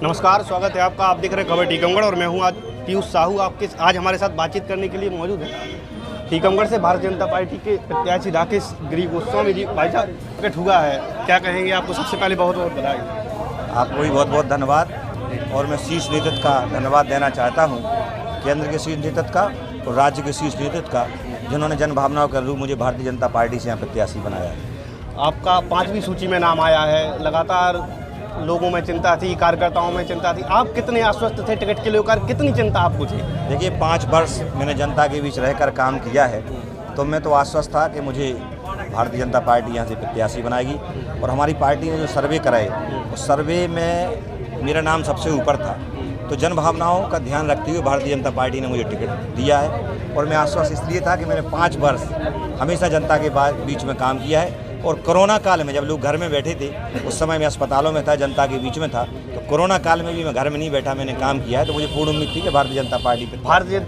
नमस्कार, स्वागत है आपका। आप देख रहे हैं खबर टीकमगढ़ और मैं हूं आज पीयूष साहू। आज हमारे साथ बातचीत करने के लिए मौजूद है टीकमगढ़ से भारतीय जनता पार्टी के प्रत्याशी राकेश गिरी गोस्वामी जी। भाई साहब टिकट हुआ है, क्या कहेंगे? आपको सबसे पहले बहुत बहुत बधाई। आपको भी बहुत बहुत धन्यवाद और मैं शीर्ष नेतृत्व का धन्यवाद देना चाहता हूँ, केंद्र के शीर्ष नेतृत्व का और राज्य के शीर्ष नेतृत्व का, जिन्होंने जन भावनाओं के अनुरूप मुझे भारतीय जनता पार्टी से यहाँ प्रत्याशी बनाया है। आपका 5वीं सूची में नाम आया है। लगातार लोगों में चिंता थी, कार्यकर्ताओं में चिंता थी। आप कितने आश्वस्त थे टिकट के लेकर? कितनी चिंता आपको थी? देखिए, 5 वर्ष मैंने जनता के बीच रहकर काम किया है, तो मैं तो आश्वस्त था कि मुझे भारतीय जनता पार्टी यहाँ से प्रत्याशी बनाएगी। और हमारी पार्टी ने जो सर्वे कराए, उस सर्वे में मेरा नाम सबसे ऊपर था। तो जन भावनाओं का ध्यान रखते हुए भारतीय जनता पार्टी ने मुझे टिकट दिया है। और मैं आश्वस्त इसलिए था कि मैंने 5 वर्ष हमेशा जनता के बीच में काम किया है। और कोरोना काल में जब लोग घर में बैठे थे, उस समय मैं अस्पतालों में था, जनता के बीच में था, तो कोरोना काल में भी मैं घर में नहीं बैठा, मैंने काम किया है। तो मुझे पूर्ण उम्मीद थी कि भारतीय जनता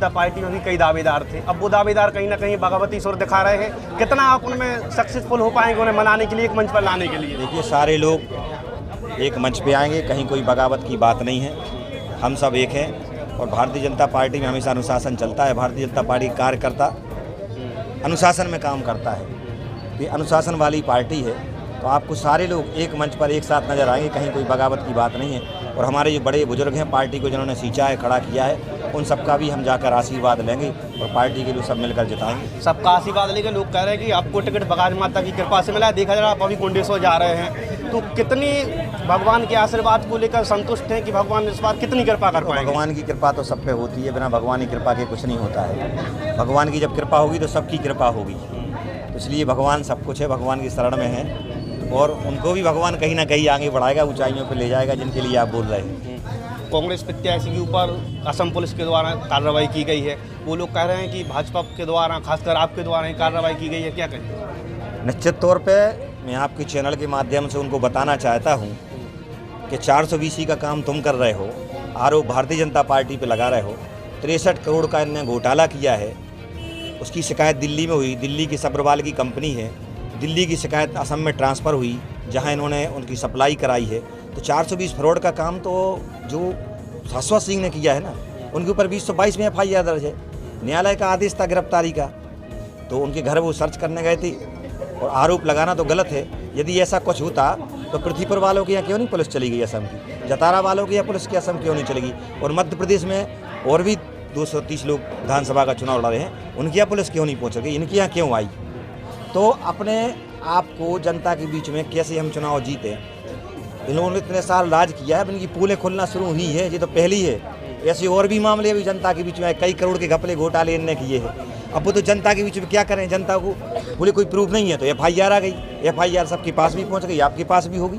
पार्टी में भी कई दावेदार थे। अब वो दावेदार कहीं ना कहीं भगवती स्वर दिखा रहे हैं। कितना आप उनमें सक्सेसफुल हो पाएंगे उन्हें मनाने के लिए, एक मंच पर लाने के लिए? देखिए, सारे लोग एक मंच पे आएंगे, कहीं कोई बगावत की बात नहीं है। हम सब एक हैं और भारतीय जनता पार्टी में हमेशा अनुशासन चलता है। भारतीय जनता पार्टी कार्यकर्ता अनुशासन में काम करता है। ये अनुशासन वाली पार्टी है, तो आपको सारे लोग एक मंच पर एक साथ नजर आएंगे, कहीं कोई बगावत की बात नहीं है। और हमारे जो बड़े बुजुर्ग हैं पार्टी को, जिन्होंने सींचा है, खड़ा किया है, उन सबका भी हम जाकर आशीर्वाद लेंगे और पार्टी के लिए सब मिलकर जिताएंगे। सबका आशीर्वाद लेकर लोग कह रहे हैं कि आपको टिकट बगाज माता की कृपा से मिला है। देखा जाए आप अभी कुंडेश्वर जा रहे हैं, तो कितनी भगवान के आशीर्वाद को लेकर संतुष्ट हैं कि भगवान इस बार कितनी कृपा कर पाएंगे? भगवान की कृपा तो सब पे होती है, बिना भगवान की कृपा के कुछ नहीं होता है। भगवान की जब कृपा होगी तो सबकी कृपा होगी। तो इसलिए भगवान सब कुछ है, भगवान की शरण में है और उनको भी भगवान कहीं ना कहीं आगे बढ़ाएगा, ऊंचाइयों पे ले जाएगा, जिनके लिए आप बोल रहे हैं। कांग्रेस प्रत्याशी के ऊपर असम पुलिस के द्वारा कार्रवाई की गई है। वो लोग कह रहे हैं कि भाजपा के द्वारा, खासकर आपके द्वारा कार्रवाई की गई है, क्या कहें? निश्चित तौर पे मैं आपके चैनल के माध्यम से उनको बताना चाहता हूँ कि 420 का काम तुम कर रहे हो, आरोप भारतीय जनता पार्टी पे लगा रहे हो। 63 करोड़ का इन्होंने घोटाला किया है, उसकी शिकायत दिल्ली में हुई। दिल्ली की सब्रवाल की कंपनी है, दिल्ली की शिकायत असम में ट्रांसफ़र हुई, जहां इन्होंने उनकी सप्लाई कराई है। तो 420 फ्रॉड का काम तो जो शाश्वत सिंह ने किया है ना, उनके ऊपर 222 में FIR दर्ज है। न्यायालय का आदेश था गिरफ्तारी का, तो उनके घर वो सर्च करने गए थे। और आरोप लगाना तो गलत है। यदि ऐसा कुछ होता तो पृथ्वीपुर वालों के यहाँ क्यों नहीं पुलिस चली गई असम की? जतारा वालों के यहाँ पुलिस की असम क्यों नहीं चलेगी? और मध्य प्रदेश में और भी 230 लोग विधानसभा का चुनाव लड़ रहे हैं, उनके यहाँ पुलिस क्यों नहीं पहुँच गई? इनके यहाँ क्यों आई? तो अपने आप को जनता के बीच में कैसे हम चुनाव जीते? इन लोगों ने इतने साल राज किया है, इनकी पोलें खुलना शुरू हुई है, ये तो पहली है। ऐसे और भी मामले अभी जनता के बीच में आए, कई करोड़ के घपले घोटाले इनने किए हैं। अब वो तो जनता के बीच में क्या करें? जनता को बोले कोई प्रूफ नहीं है तो FIR आ गई। FIR सबके पास भी पहुँच गई, आपके पास भी होगी।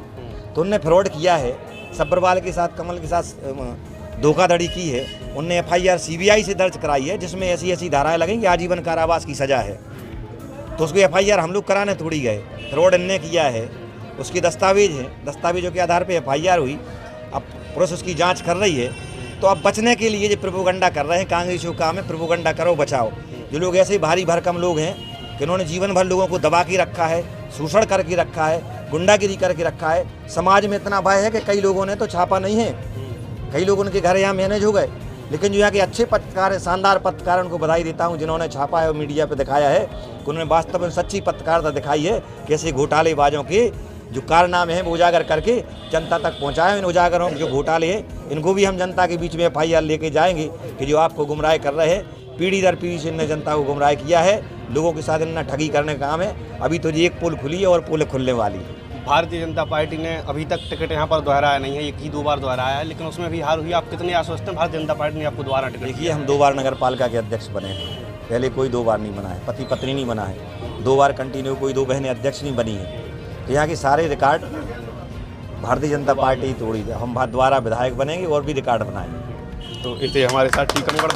तो उनने फ्रॉड किया है, सब्रवाल के साथ, कमल के साथ धोखाधड़ी की है। उनने FIR CBI से दर्ज कराई है, जिसमें ऐसी ऐसी धाराएं लगेंगी, आजीवन कारावास की सज़ा है। तो उसको FIR हम लोग कराने थोड़ी गए, फ्रॉड इनने किया है। उसके दस्तावेज हैं, दस्तावेजों के आधार पे FIR हुई। अब पुलिस उसकी जांच कर रही है। तो अब बचने के लिए जो प्रोपोगंडा कर रहे हैं, कांग्रेसियों का काम है प्रोपोगंडा करो बचाओ। जो लोग ऐसे भारी भरकम लोग हैं कि उन्होंने जीवन भर लोगों को दबा के रखा है, शोषण करके रखा है, गुंडागिरी करके रखा है। समाज में इतना भय है कि कई लोगों ने तो छापा नहीं है, कई लोग उनके घर यहाँ मैनेज हो गए। लेकिन जो यहाँ के अच्छे पत्रकार हैं, शानदार पत्रकार, उनको बधाई देता हूँ, जिन्होंने छापा है और मीडिया पे दिखाया है कि उन्होंने वास्तव में सच्ची पत्रकारिता दिखाई है। कैसे घोटालेबाजों के जो कारनामे हैं वो उजागर करके जनता तक पहुँचाए। इन उजागरों के जो घोटाले हैं, इनको भी हम जनता के बीच में FIR लेके जाएंगे कि जो आपको गुमराह कर रहे हैं। पीढ़ी दर पीढ़ी से इन्होंने जनता को गुमराह किया है, लोगों के साथ इन्होंने ठगी करने का काम है। अभी तो एक पुल खुली है और पुल खुलने वाली है। भारतीय जनता पार्टी ने अभी तक टिकट यहाँ पर दोहराया नहीं है, एक ही 2 बार दोहराया है, लेकिन उसमें भी हार हुई। आप कितने आश्वस्त हैं भारतीय जनता पार्टी ने आपको दोबारा टिकट? देखिए, हम 2 बार नगर पालिका के अध्यक्ष बने हैं, पहले कोई 2 बार नहीं बना है, पति पत्नी नहीं बना है। 2 बार कंटिन्यू कोई 2 बहनें अध्यक्ष नहीं बनी है। तो यहाँ के सारे रिकॉर्ड भारतीय जनता पार्टी तोड़ी है। हम दोबारा विधायक बनेंगे और भी रिकॉर्ड बनाएंगे। तो इसे हमारे साथ टीकमगढ़